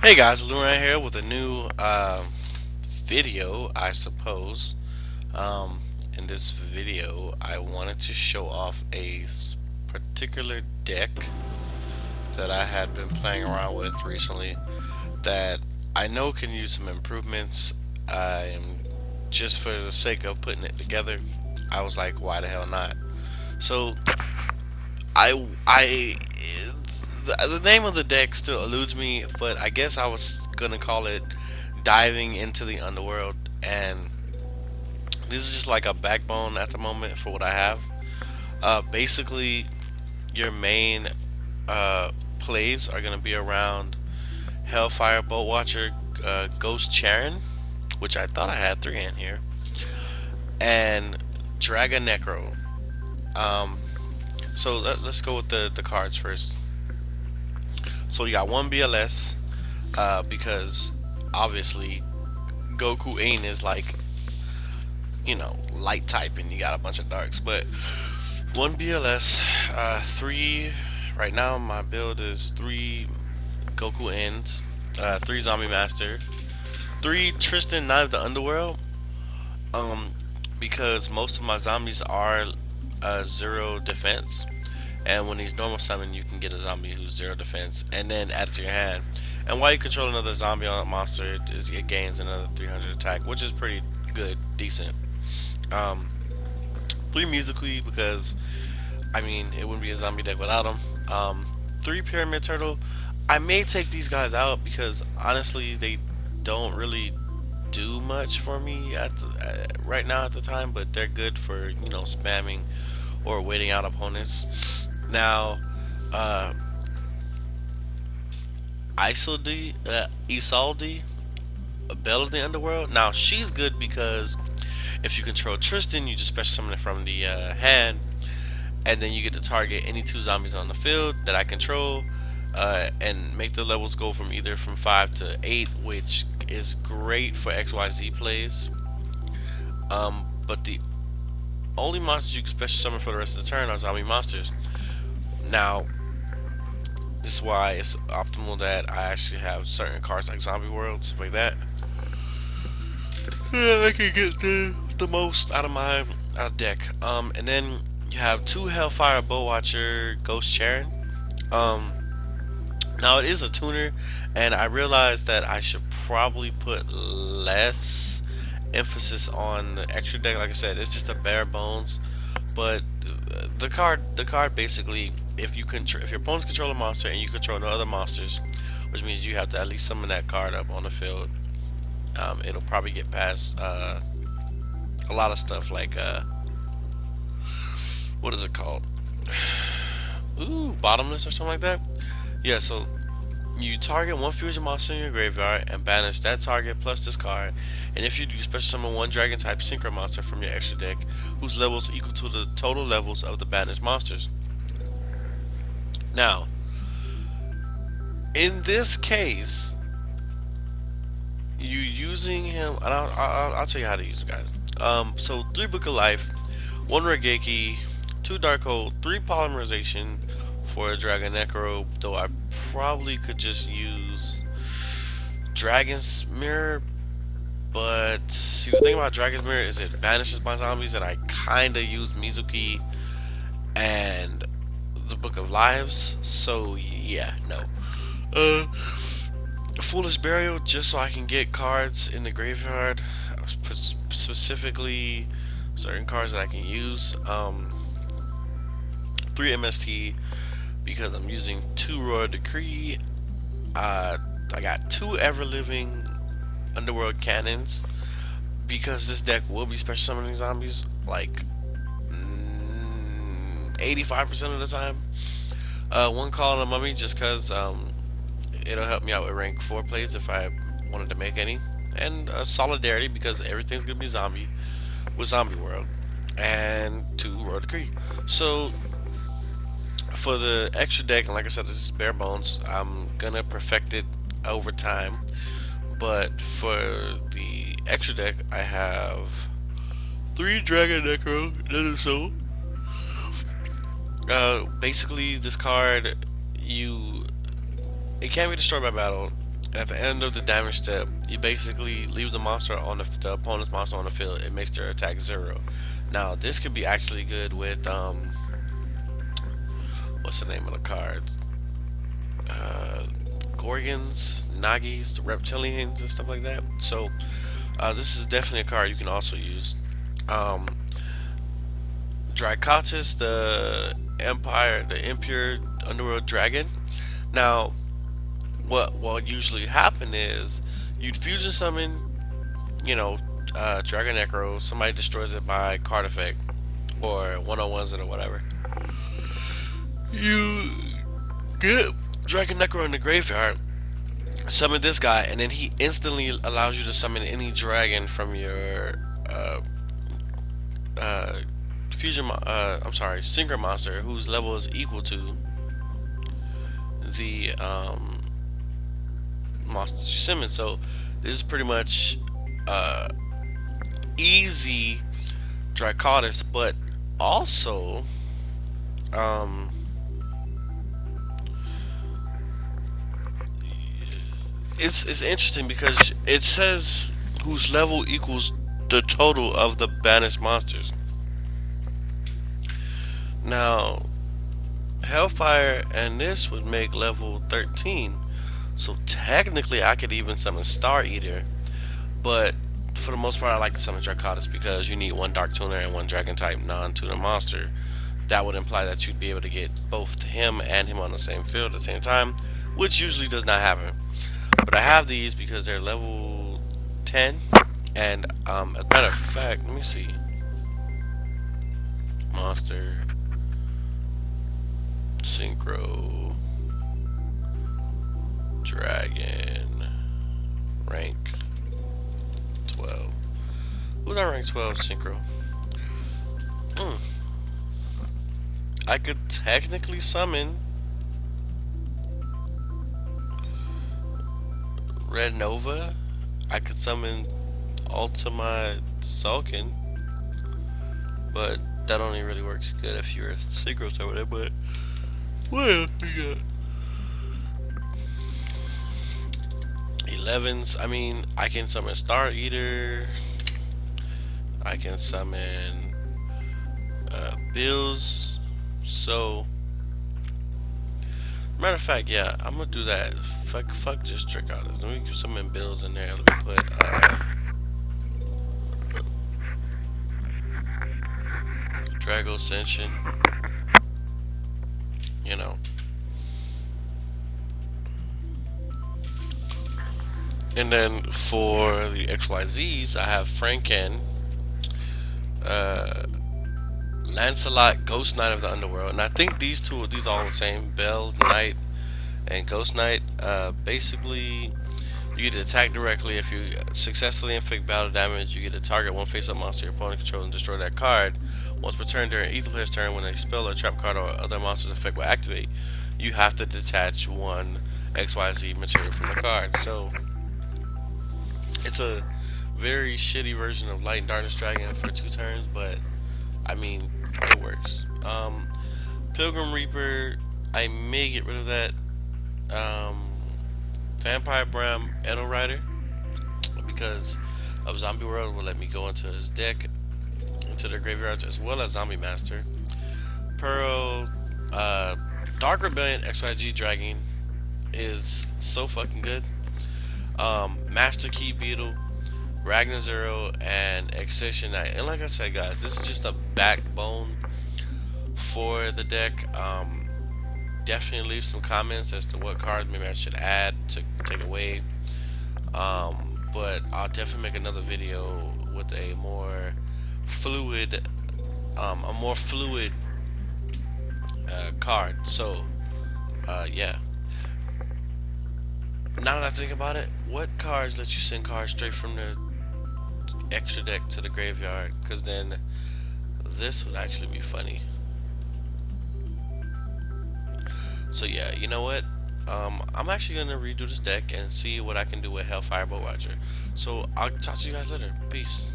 Hey guys, Lou right here with a new video, I suppose. Um, in this video, I wanted to show off particular deck that I had been playing around with recently that I know can use some improvements. I am just for the sake of putting it together. I was like, why the hell not? So I the name of the deck still eludes me, but I guess I was gonna call it diving into the underworld, and this is just like a backbone at the moment for what I have. Basically, your main plays are gonna be around Hellfire Bolt Watcher, Ghost Charon, which I thought I had three in here, and Dragon Necro. Um, let's go with the cards first. So you got one BLS, because obviously Goku Ain is like, light type and you got a bunch of darks. But one BLS, three, right now my build is three Goku Ains, three Zombie Master, three Tristan Knight of the Underworld, um, because most of my zombies are zero defense. And when he's normal summon, you can get a zombie who's zero defense, and then add it to your hand. And while you control another zombie on a monster, it gains another 300 attack, which is pretty good, decent. Um, three musically because I mean it wouldn't be a zombie deck without them. Three pyramid turtle. I may take these guys out because honestly they don't really do much for me right now at the time, but they're good for spamming or waiting out opponents. Now, Isolde, a Belle of the Underworld. Now she's good because if you control Tristan, you just special summon it from the hand, and then you get to target any two zombies on the field that I control, and make the levels go from either from 5 to 8, which is great for XYZ plays. But the only monsters you can special summon for the rest of the turn are zombie monsters. Now, this is why it's optimal that I actually have certain cards like Zombie World, stuff like that. Yeah, I can get the most out of my deck. And then you have two Hellfire Bowwatcher Ghost Charon. Now it is a tuner, and I realized that I should probably put less emphasis on the extra deck. Like I said, it's just a bare bones. But the card basically, if your opponents control a monster and you control no other monsters, which means you have to at least summon that card up on the field. It'll probably get past a lot of stuff like what is it called? Ooh, bottomless or something like that. Yeah, so you target one fusion monster in your graveyard and banish that target plus this card. And if you do, special summon one dragon type synchro monster from your extra deck, whose levels equal to the total levels of the banished monsters. Now, in this case, you using him, and I'll tell you how to use it, guys. So three Book of Life, one Regeki, two Darkhold, three Polymerization for a Dragon Necro. Though I probably could just use Dragon's Mirror, but see, the thing about Dragon's Mirror is it banishes my zombies, and I kinda used Mizuki and the Book of Lives. So yeah, no. Foolish Burial, just so I can get cards in the graveyard, specifically certain cards that I can use. Three MST because I'm using two Royal Decree. I got two Ever Living Underworld Cannons because this deck will be special summoning zombies like 85% of the time. One Call on a Mummy just because it'll help me out with rank 4 plays if I wanted to make any. And Solidarity because everything's gonna be zombie with Zombie World. And two Royal Decree. So for the extra deck, and like I said, this is bare bones. I'm gonna perfect it over time. But for the extra deck, I have three Dragon Necro. That is so. Basically, this card, it can't be destroyed by battle. At the end of the damage step, you basically leave the opponent's monster on the field. It makes their attack 0. Now, this could be actually good with what's the name of the card? Uh, Gorgons, Nagis, Reptilians, and stuff like that. So, this is definitely a card you can also use. Um, Dracotus, the impure underworld dragon. Now, what usually happen is you'd fusion summon, you know, Dragon Necro. Somebody destroys it by card effect or 101s it or whatever. You get Dragon Necro in the graveyard, summon this guy, and then he instantly allows you to summon any dragon from your uh, I'm sorry, synchro monster whose level is equal to the monster summon. So this is pretty much easy Dracotus, but also it's interesting because it says whose level equals the total of the banished monsters. Now, Hellfire and this would make level 13, so technically I could even summon Star Eater, but for the most part I like to summon Dracotus because you need one Dark Tuner and one Dragon type non-tuner monster. That would imply that you'd be able to get both him and him on the same field at the same time, which usually does not happen. But I have these because they're level 10, and as a matter of fact, let me see. Monster Synchro Dragon rank 12. Who's our rank 12 Synchro? I could technically summon Red Nova. I could summon Ultima Sulkin, but that only really works good if you're a Synchro over there. But what else we got? 11s. I mean, I can summon Star Eater. I can summon Bills. So, matter of fact, yeah, I'm gonna do that. Fuck, just trick out. Let me summon Bills in there. Let me put Drago Ascension. You know. And then for the XYZs, I have Franken, Lancelot, Ghost Knight of the Underworld, and I think these all the same. Bell Knight and Ghost Knight. Basically, you get to attack directly. If you successfully inflict battle damage, you get to target one face-up monster your opponent controls and destroy that card. Once per turn during either player's turn, when a spell or trap card or other monster's effect will activate, you have to detach one XYZ material from the card. So it's a very shitty version of Light and Darkness Dragon for 2 turns, but I mean, it works. Pilgrim Reaper, I may get rid of that. Vampire Bram Edo Rider, because of Zombie World, will let me go into his deck, into their graveyards, as well as Zombie Master. Pearl, Dark Rebellion XYG Dragon is so fucking good. Master Key Beetle, Ragnar Zero, and Excision Knight. And like I said, guys, this is just a backbone for the deck. Definitely leave some comments as to what cards maybe I should add to take away. But I'll definitely make another video with a more fluid, card. So, yeah. Now that I think about it, what cards let you send cards straight from the extra deck to the graveyard? Because then this would actually be funny. So yeah, you know what? I'm actually gonna redo this deck and see what I can do with Hellfire Bow Watcher. So I'll talk to you guys later. Peace.